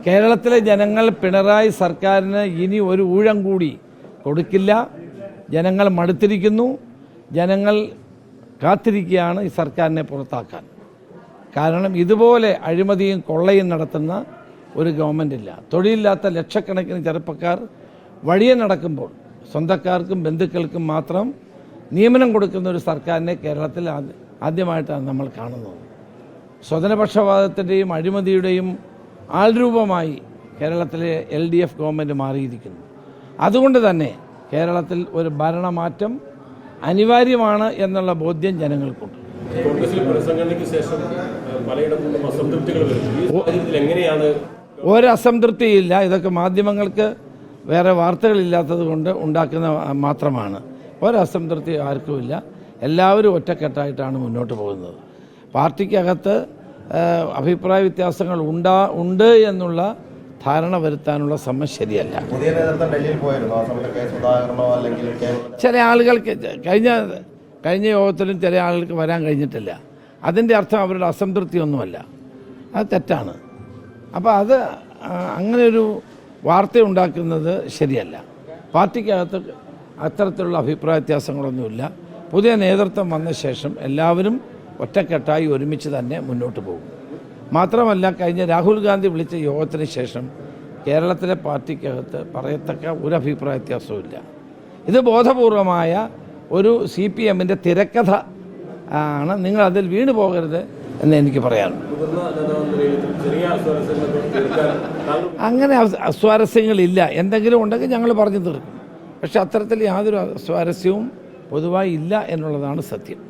കേരളത്തിലെ ജനങ്ങൾ പിണറായി സർക്കാരിന് ഇനി ഒരു ഊഴം കൂടി കൊടുക്കില്ല. ജനങ്ങൾ മടുത്തിരിക്കുന്നു. ജനങ്ങൾ കാത്തിരിക്കുകയാണ് ഈ സർക്കാരിനെ പുറത്താക്കാൻ. കാരണം ഇതുപോലെ അഴിമതിയും കൊള്ളയും നടത്തുന്ന ഒരു ഗവൺമെൻറ് ഇല്ല. തൊഴിലില്ലാത്ത ലക്ഷക്കണക്കിന് ചെറുപ്പക്കാർ വഴിയെ നടക്കുമ്പോൾ സ്വന്തക്കാർക്കും ബന്ധുക്കൾക്കും മാത്രം നിയമനം കൊടുക്കുന്ന ഒരു സർക്കാരിനെ കേരളത്തിൽ ആദ്യമായിട്ടാണ് നമ്മൾ കാണുന്നത്. സ്വജനപക്ഷപാതത്തിൻ്റെയും അഴിമതിയുടെയും ആൾരൂപമായി കേരളത്തിലെ LDF ഗവൺമെൻറ് മാറിയിരിക്കുന്നു. അതുകൊണ്ട് തന്നെ കേരളത്തിൽ ഒരു ഭരണമാറ്റം അനിവാര്യമാണ് എന്നുള്ള ബോധ്യം ജനങ്ങൾക്കുണ്ട്. ഒരസംതൃപ്തിയില്ല. ഇതൊക്കെ മാധ്യമങ്ങൾക്ക് വേറെ വാർത്തകളില്ലാത്തത് കൊണ്ട് ഉണ്ടാക്കുന്ന മാത്രമാണ്. ഒരസംതൃപ്തി ആർക്കുമില്ല. എല്ലാവരും ഒറ്റക്കെട്ടായിട്ടാണ് മുന്നോട്ട് പോകുന്നത്. പാർട്ടിക്കകത്ത് അഭിപ്രായ വ്യത്യാസങ്ങൾ ഉണ്ട് എന്നുള്ള ധാരണ വരുത്താനുള്ള ശ്രമം ശരിയല്ല. ചില ആളുകൾക്ക് കഴിഞ്ഞ യോഗത്തിലും ചില ആളുകൾക്ക് വരാൻ കഴിഞ്ഞിട്ടില്ല. അതിൻ്റെ അർത്ഥം അവരുടെ അസംതൃപ്തിയൊന്നുമല്ല. അത് തെറ്റാണ്. അപ്പോൾ അത് അങ്ങനെയൊരു വാർത്ത ഉണ്ടാക്കുന്നത് ശരിയല്ല. പാർട്ടിക്കകത്ത് അത്തരത്തിലുള്ള അഭിപ്രായ വ്യത്യാസങ്ങളൊന്നുമില്ല. പുതിയ നേതൃത്വം വന്ന ശേഷം എല്ലാവരും ഒറ്റക്കെട്ടായി ഒരുമിച്ച് തന്നെ മുന്നോട്ട് പോകും. മാത്രമല്ല, കഴിഞ്ഞ രാഹുൽ ഗാന്ധി വിളിച്ച യോഗത്തിന് ശേഷം കേരളത്തിലെ പാർട്ടിക്കകത്ത് പറയത്തക്ക ഒരു അഭിപ്രായ വ്യത്യാസവുമില്ല. ഇത് ബോധപൂർവമായ ഒരു CPMൻ്റെ തിരക്കഥ ആണ്. നിങ്ങൾ അതിൽ വീണു പോകരുത് എന്ന് എനിക്ക് പറയാനുണ്ട്. അങ്ങനെ അസ്വാരസ്യങ്ങളില്ല. എന്തെങ്കിലും ഉണ്ടെങ്കിൽ ഞങ്ങൾ പറഞ്ഞു തീർക്കും. പക്ഷെ അത്തരത്തിൽ യാതൊരു അസ്വാരസ്യവും പൊതുവായി ഇല്ല എന്നുള്ളതാണ് സത്യം.